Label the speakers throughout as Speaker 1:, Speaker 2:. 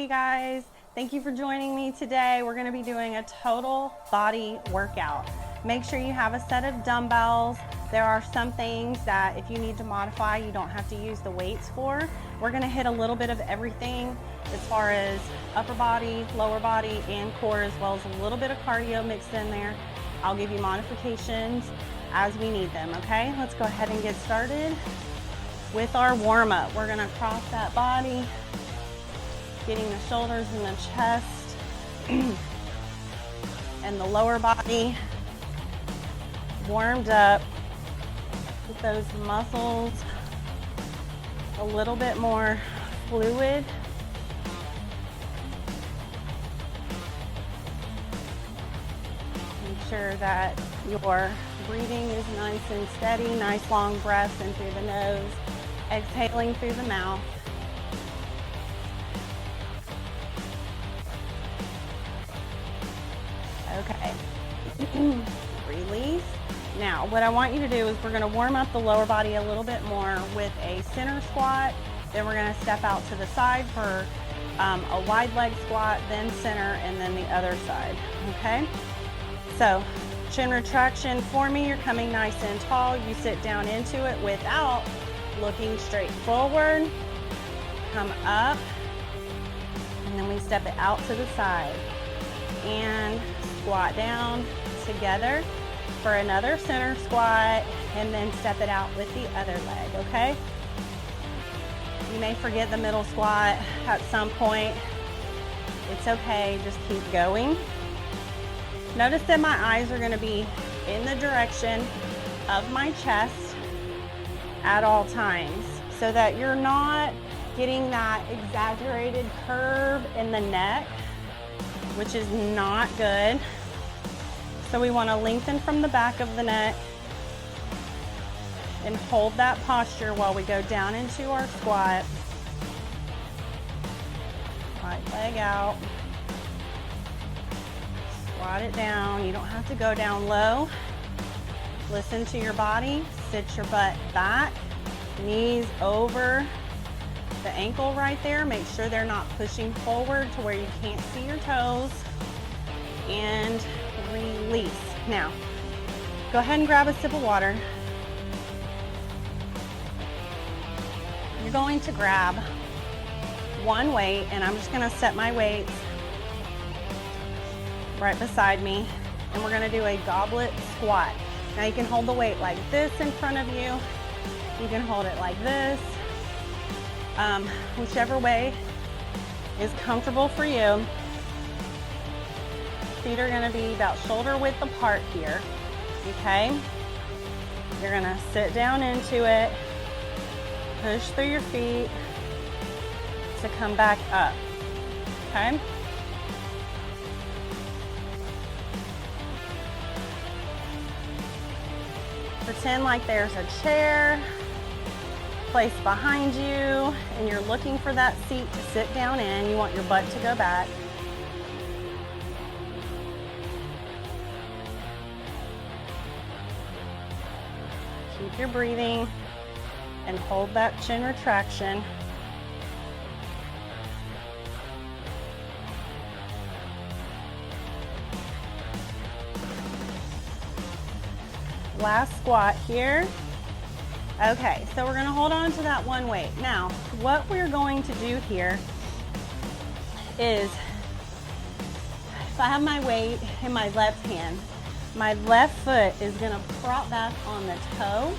Speaker 1: Hey guys, thank you for joining me today. We're gonna be doing a total body workout. Make sure you have a set of dumbbells. There are some things that if you need to modify, you don't have to use the weights for. We're gonna hit a little bit of everything as far as upper body, lower body, and core, as well as a little bit of cardio mixed in there. I'll give you modifications as we need them, okay? Let's go ahead and get started with our warm-up. We're gonna cross that body, getting the shoulders and the chest and the lower body warmed up with those muscles a little bit more fluid. Make sure that your breathing is nice and steady, nice long breaths in through the nose, exhaling through the mouth. Okay, release. Now, what I want you to do is we're gonna warm up the lower body a little bit more with a center squat. Then we're gonna step out to the side for a wide leg squat, then center, and then the other side, okay? So, chin retraction for me, you're coming nice and tall. You sit down into it without looking straight forward. Come up, and then we step it out to the side. And squat down together for another center squat, and then step it out with the other leg, okay? You may forget the middle squat at some point. It's okay, just keep going. Notice that my eyes are gonna be in the direction of my chest at all times so that you're not getting that exaggerated curve in the neck, which is not good. So we want to lengthen from the back of the neck and hold that posture while we go down into our squat. Right leg out. Squat it down. You don't have to go down low. Listen to your body. Sit your butt back. Knees over the ankle right there. Make sure they're not pushing forward to where you can't see your toes. And release. Now, go ahead and grab a sip of water. You're going to grab one weight, and I'm just gonna set my weights right beside me, and we're gonna do a goblet squat. Now you can hold the weight like this in front of you. You can hold it like this. Whichever way is comfortable for you. Feet are gonna be about shoulder width apart here, okay? You're gonna sit down into it, push through your feet to come back up, okay? Pretend like there's a chair placed behind you and you're looking for that seat to sit down in. You want your butt to go back. Keep your breathing and hold that chin retraction. Last squat here. Okay, so we're gonna hold on to that one weight. Now, what we're going to do here is, if I have my weight in my left hand, my left foot is gonna prop back on the toe,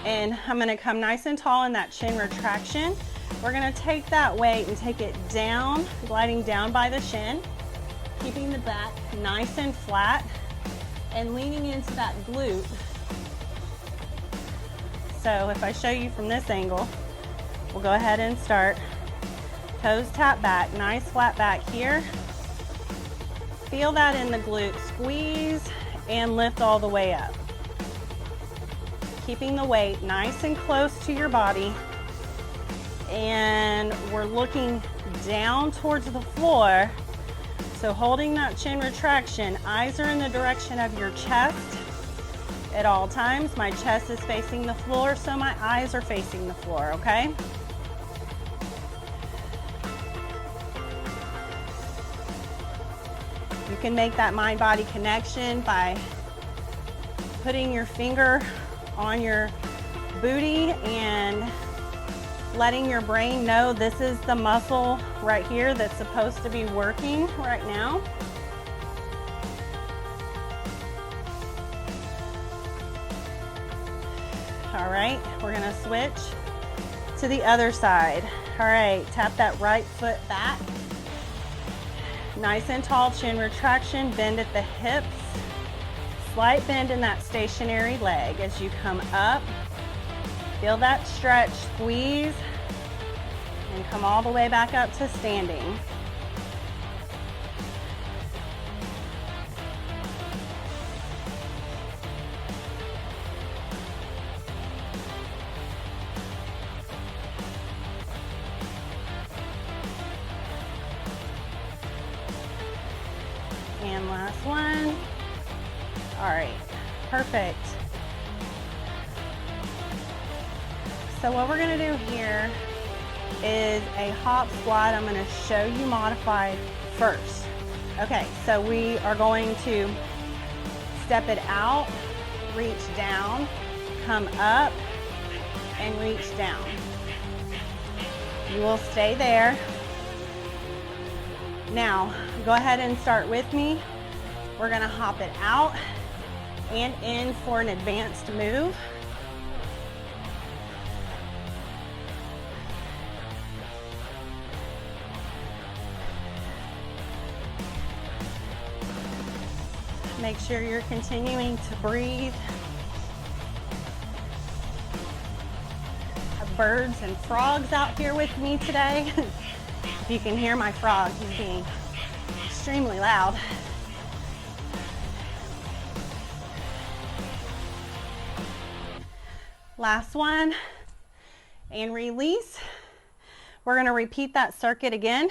Speaker 1: and I'm gonna come nice and tall in that chin retraction. We're gonna take that weight and take it down, gliding down by the shin, keeping the back nice and flat, and leaning into that glute. So if I show you from this angle, we'll go ahead and start. Toes tap back, nice flat back here. Feel that in the glute, squeeze and lift all the way up. Keeping the weight nice and close to your body. And we're looking down towards the floor. So holding that chin retraction, eyes are in the direction of your chest at all times. My chest is facing the floor, so my eyes are facing the floor, okay? You can make that mind-body connection by putting your finger on your booty and letting your brain know this is the muscle right here that's supposed to be working right now. All right, we're gonna switch to the other side. All right, tap that right foot back. Nice and tall, chin retraction, bend at the hips. Slight bend in that stationary leg as you come up. Feel that stretch, squeeze, and come all the way back up to standing. And last one. All right, perfect. So what we're gonna do here is a hop squat. I'm gonna show you modified first. Okay, so we are going to step it out, reach down, come up, and reach down. You will stay there. Now, go ahead and start with me. We're gonna hop it out and in for an advanced move. Make sure you're continuing to breathe. Have birds and frogs out here with me today. If you can hear my frog, he's being extremely loud. Last one, and release. We're gonna repeat that circuit again.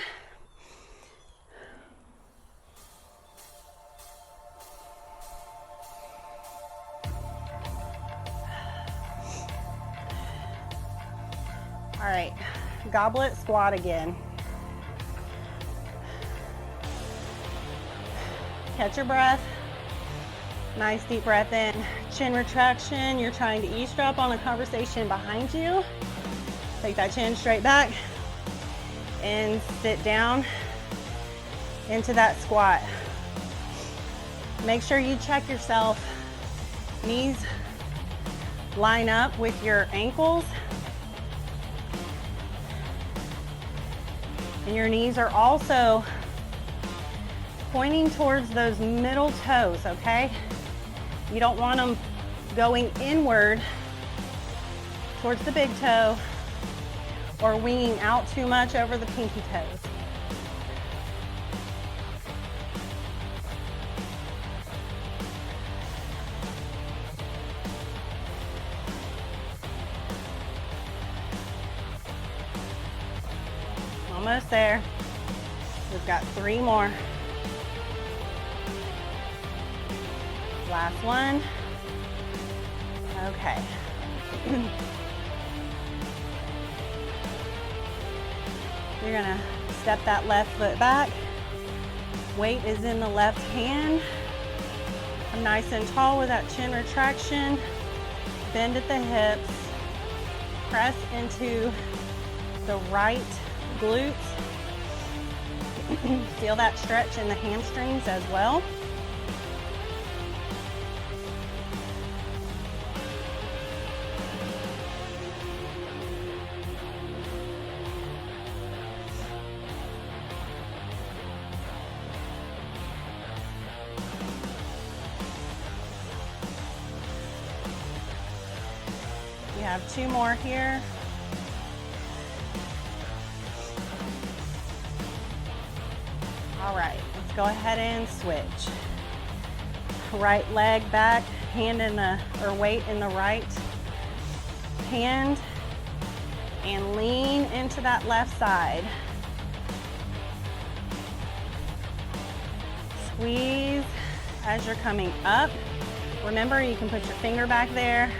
Speaker 1: All right, goblet squat again. Catch your breath. Nice deep breath in. Chin retraction. You're trying to eavesdrop on a conversation behind you. Take that chin straight back and sit down into that squat. Make sure you check yourself. Knees line up with your ankles. And your knees are also pointing towards those middle toes, okay? You don't want them going inward towards the big toe or winging out too much over the pinky toes. Almost there. We've got 3 more. Last one. Okay. You're gonna step that left foot back. Weight is in the left hand. I'm nice and tall with that chin retraction. Bend at the hips. Press into the right glutes. Feel that stretch in the hamstrings as well. You have 2 more here. All right, let's go ahead and switch. Right leg back, hand in the, or weight in the right hand, and lean into that left side. Squeeze as you're coming up. Remember, you can put your finger back there.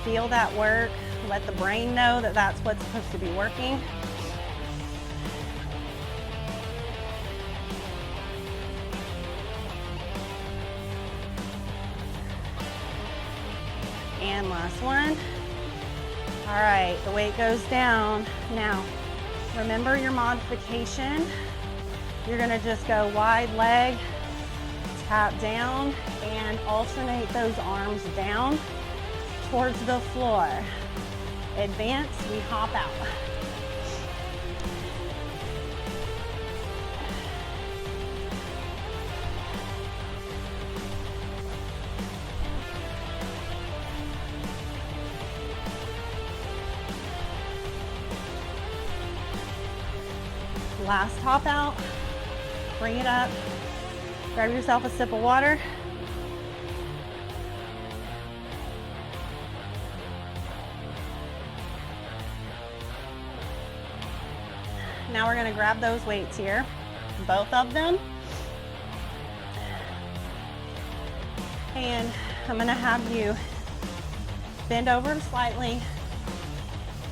Speaker 1: Feel that work. Let the brain know that that's what's supposed to be working. and last one. All right, the weight goes down. Now, remember your modification. You're gonna just go wide leg, tap down, and alternate those arms down towards the floor. Advance, we hop out. Last hop out, bring it up, grab yourself a sip of water. Now we're gonna grab those weights here, both of them. And I'm gonna have you bend over slightly.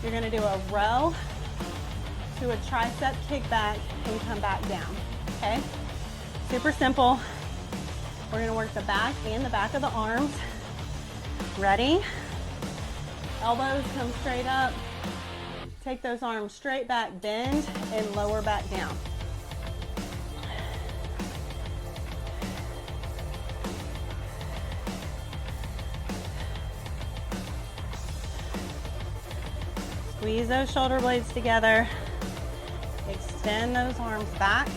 Speaker 1: You're gonna do a row to a tricep kickback and come back down, okay? Super simple. We're gonna work the back and the back of the arms. Ready? Elbows come straight up. Take those arms straight back, bend, and lower back down. Squeeze those shoulder blades together. Extend those arms back.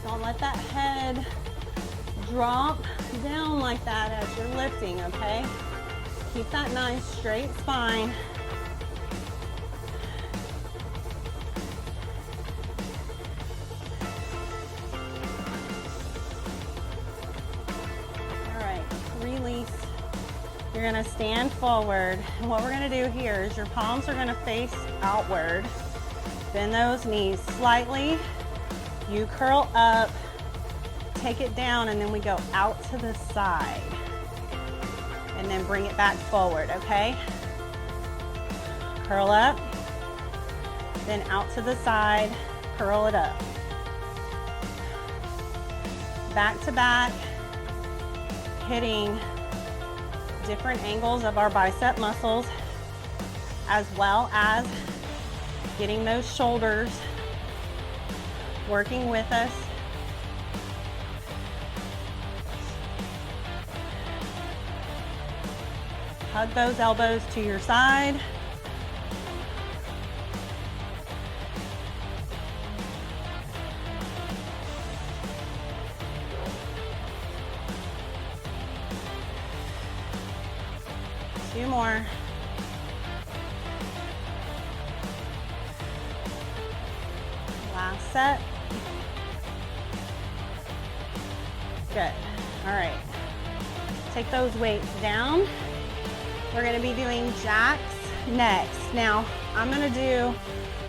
Speaker 1: Don't let that head drop down like that as you're lifting, okay? Keep that nice straight spine. All right, release. You're gonna stand forward. And what we're gonna do here is your palms are gonna face outward. Bend those knees slightly. You curl up, take it down, and then we go out to the side. And then bring it back forward, okay? Curl up, then out to the side, curl it up. Back to back, hitting different angles of our bicep muscles, as well as getting those shoulders working with us. Hug those elbows to your side. Two more. Last set. Good. All right. Take those weights down. We're going to be doing jacks next. Now, I'm going to do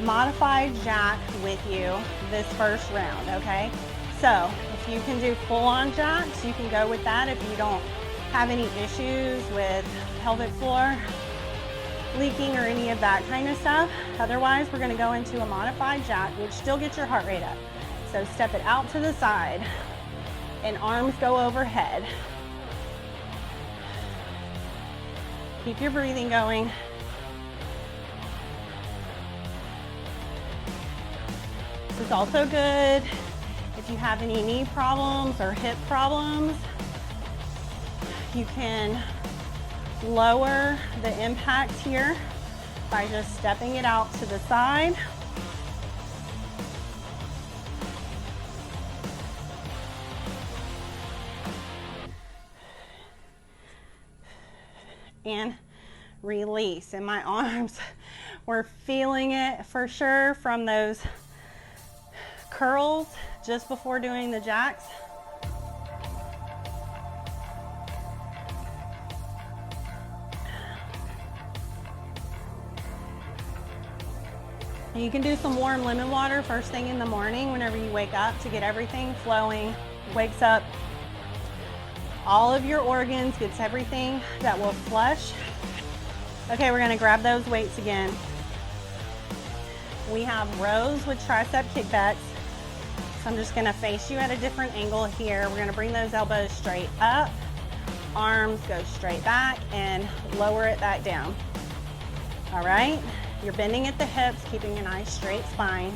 Speaker 1: modified jack with you this first round, okay? So, if you can do full-on jacks, you can go with that if you don't have any issues with pelvic floor leaking or any of that kind of stuff. Otherwise, we're going to go into a modified jack, which still gets your heart rate up. So, step it out to the side and arms go overhead. Keep your breathing going. This is also good if you have any knee problems or hip problems. You can lower the impact here by just stepping it out to the side. And release. And my arms were feeling it for sure from those curls just before doing the jacks. You can do some warm lemon water first thing in the morning whenever you wake up to get everything flowing. Wakes up all of your organs, gets everything that will flush. Okay, we're gonna grab those weights again. We have rows with tricep kickbacks. So I'm just gonna face you at a different angle here. We're gonna bring those elbows straight up, arms go straight back, and lower it back down. All right, you're bending at the hips, keeping a nice straight spine.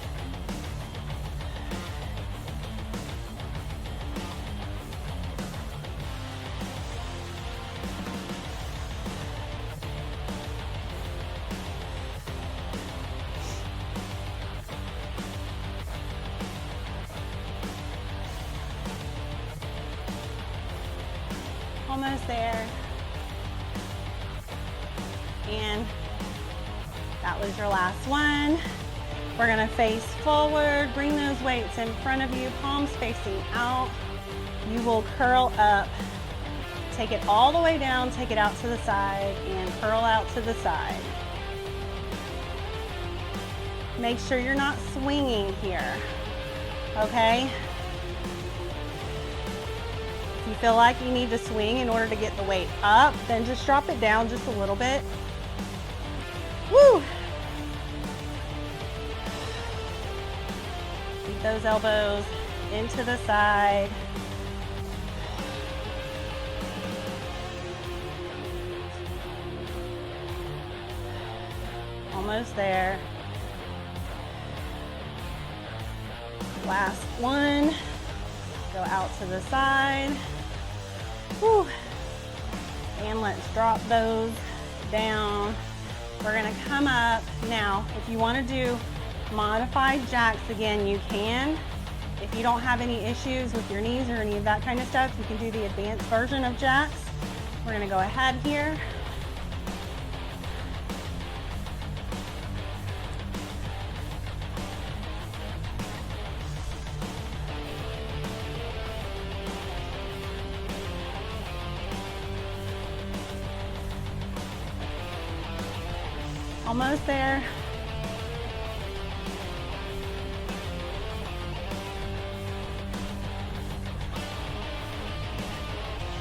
Speaker 1: Almost there. And that was your last one. We're gonna face forward, bring those weights in front of you, palms facing out. You will curl up, take it all the way down, take it out to the side, and curl out to the side. Make sure you're not swinging here, okay? If you feel like you need to swing in order to get the weight up, then just drop it down just a little bit. Woo! Keep those elbows into the side. Almost there. Last one. Go out to the side. Whew. And let's drop those down. We're gonna come up. Now, if you wanna do modified jacks again, you can. If you don't have any issues with your knees or any of that kind of stuff, you can do the advanced version of jacks. We're gonna go ahead here. Almost there.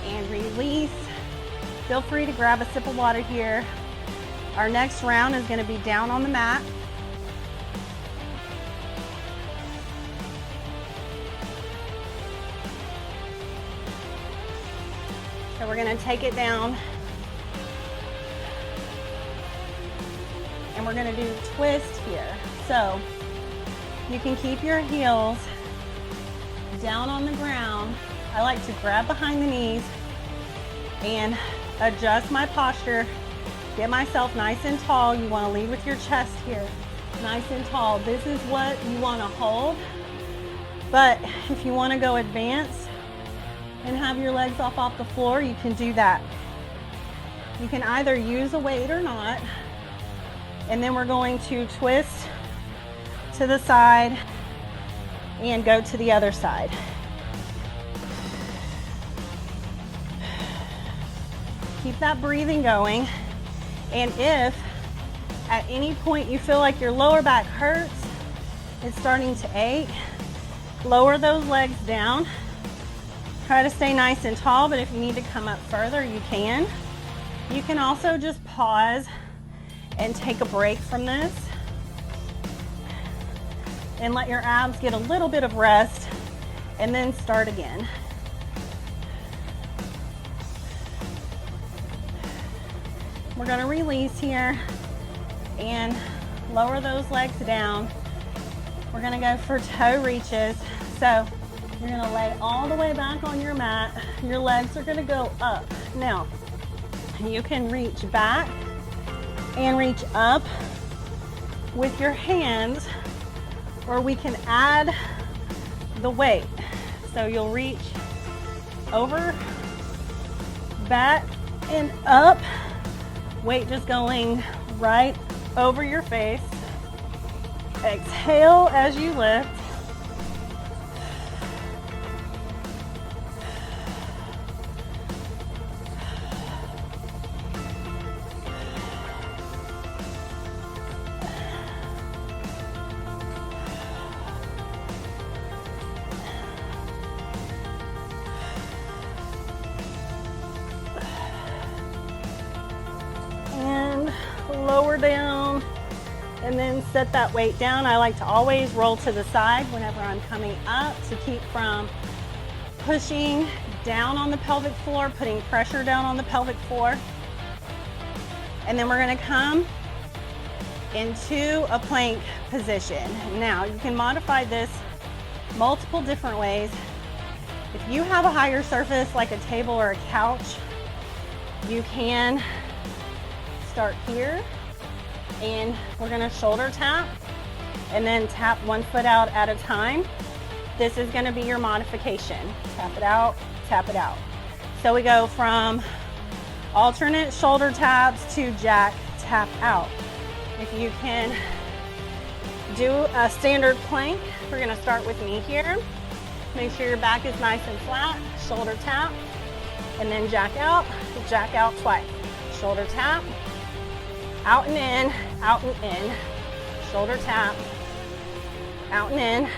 Speaker 1: And release. Feel free to grab a sip of water here. Our next round is going to be down on the mat. So we're going to take it down. And we're gonna do twist here. So you can keep your heels down on the ground. I like to grab behind the knees and adjust my posture, get myself nice and tall. You wanna lead with your chest here, nice and tall. This is what you wanna hold. But if you wanna go advanced and have your legs off the floor, you can do that. You can either use a weight or not. And then we're going to twist to the side and go to the other side. Keep that breathing going. And if at any point you feel like your lower back hurts, it's starting to ache, lower those legs down. Try to stay nice and tall, but if you need to come up further, you can. You can also just pause and take a break from this and let your abs get a little bit of rest and then start again. We're going to release here and lower those legs down. We're going to go for toe reaches. So you're going to lay all the way back on your mat. Your legs are going to go up. Now, you can reach back and reach up with your hands, or we can add the weight. So you'll reach over, back, and up. Weight just going right over your face. Exhale as you lift. Lower down And then set that weight down. I like to always roll to the side whenever I'm coming up to keep from pushing down on the pelvic floor, putting pressure down on the pelvic floor. And then we're gonna come into a plank position. Now, you can modify this multiple different ways. If you have a higher surface like a table or a couch, you can start here and we're gonna shoulder tap and then tap one foot out at a time. This is gonna be your modification. Tap it out, tap it out. So we go from alternate shoulder taps to jack, tap out. If you can do a standard plank, we're gonna start with me here. Make sure your back is nice and flat, shoulder tap, and then jack out twice. Shoulder tap, out and in, shoulder tap, out and in,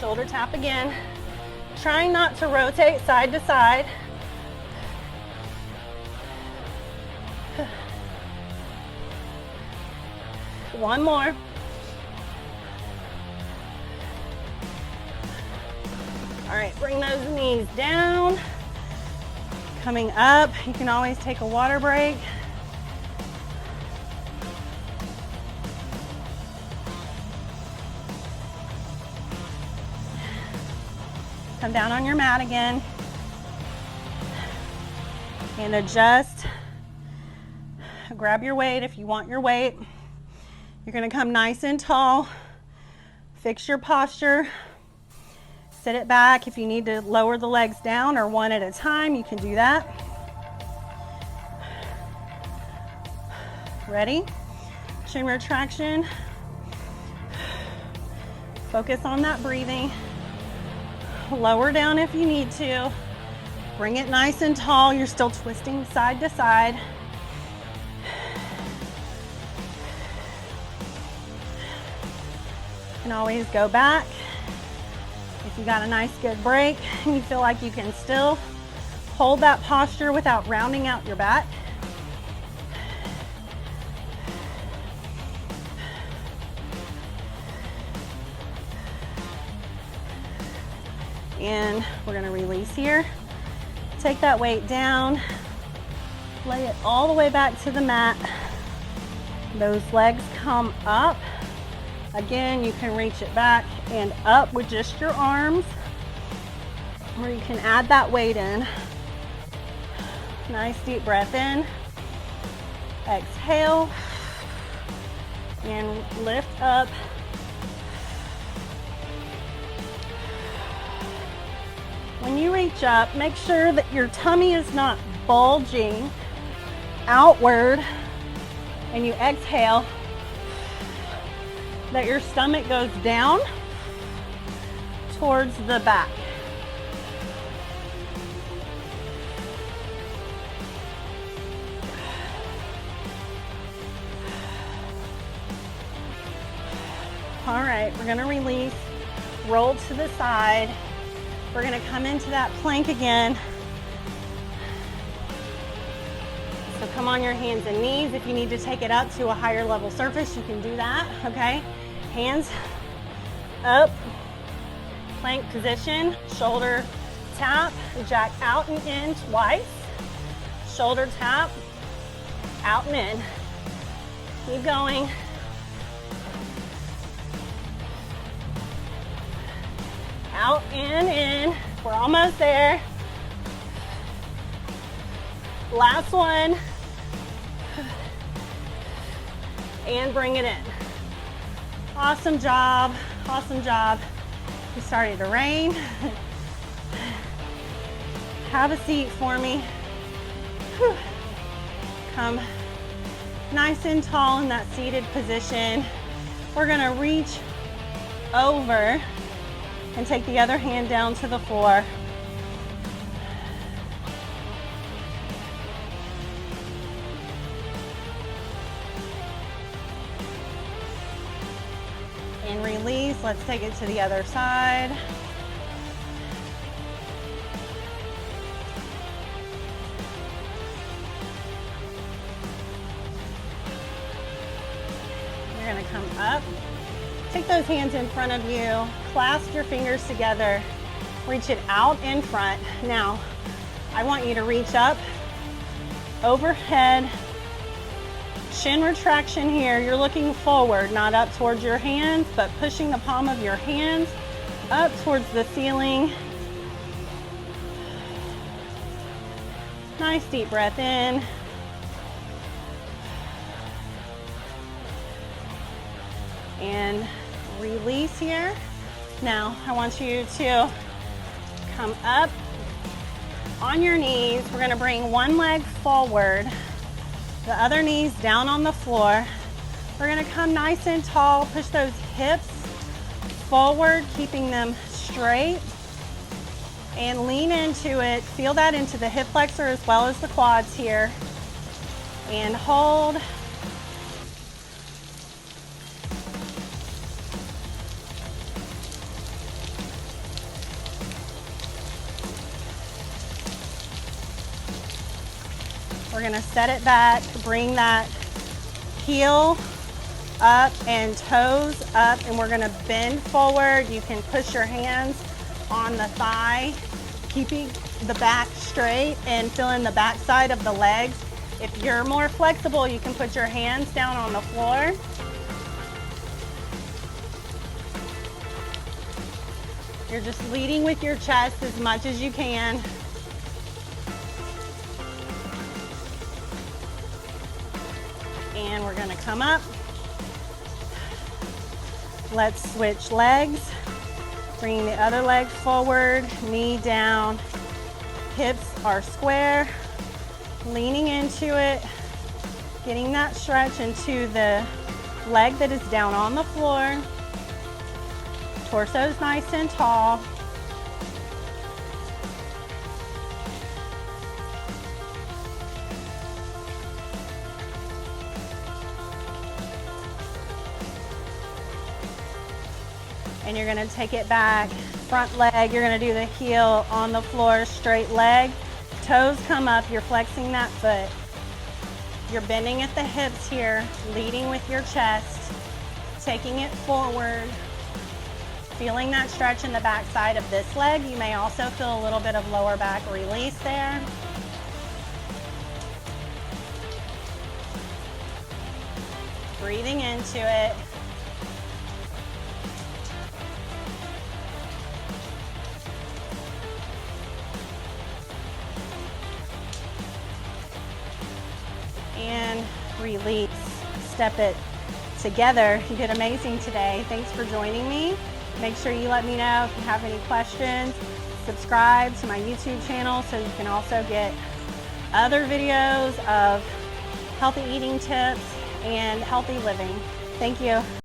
Speaker 1: shoulder tap again. Trying not to rotate side to side. One more. All right, bring those knees down. Coming up, you can always take a water break. Come down on your mat again and adjust. Grab your weight if you want your weight. You're gonna come nice and tall. Fix your posture. Sit it back. If you need to lower the legs down or one at a time, you can do that. Ready? Chin retraction. Focus on that breathing. Lower down if you need to. Bring it nice and tall. You're still twisting side to side. You can always go back. If you got a nice good break and you feel like you can still hold that posture without rounding out your back. And we're gonna release here. Take that weight down, lay it all the way back to the mat. Those legs come up. Again, you can reach it back and up with just your arms, or you can add that weight in. Nice deep breath in. Exhale and lift up. When you reach up, make sure that your tummy is not bulging outward, and you exhale, that your stomach goes down towards the back. All right, we're gonna release, roll to the side. We're gonna come into that plank again. So come on your hands and knees. If you need to take it up to a higher level surface, you can do that, okay? Hands up, plank position, shoulder tap, jack out and in twice. Shoulder tap, out and in. Keep going. Out and in. We're almost there. Last one. And bring it in. Awesome job. Awesome job. It's starting to rain. Have a seat for me. Whew. Come nice and tall in that seated position. We're gonna reach over and take the other hand down to the floor. And release. Let's take it to the other side. You're gonna come up, take those hands in front of you, clasp your fingers together, reach it out in front. Now, I want you to reach up, overhead, shin retraction here. You're looking forward, not up towards your hands, but pushing the palm of your hands up towards the ceiling. Nice deep breath in. And release here. Now, I want you to come up on your knees. We're gonna bring one leg forward, the other knee's down on the floor. We're gonna come nice and tall, push those hips forward, keeping them straight, and lean into it. Feel that into the hip flexor as well as the quads here. And hold. We're gonna set it back, bring that heel up and toes up, and we're gonna bend forward. You can push your hands on the thigh, keeping the back straight and feeling the back side of the legs. If you're more flexible, you can put your hands down on the floor. You're just leading with your chest as much as you can. And we're gonna come up. Let's switch legs. Bring the other leg forward, knee down, hips are square, leaning into it, getting that stretch into the leg that is down on the floor. Torso's nice and tall. And you're gonna take it back, front leg, you're gonna do the heel on the floor, straight leg, toes come up, you're flexing that foot. You're bending at the hips here, leading with your chest, taking it forward, feeling that stretch in the back side of this leg. You may also feel a little bit of lower back release there. Breathing into it. And release. Step it together. You did amazing today. Thanks for joining me. Make sure you let me know if you have any questions. Subscribe to my YouTube channel so you can also get other videos of healthy eating tips and healthy living. Thank you.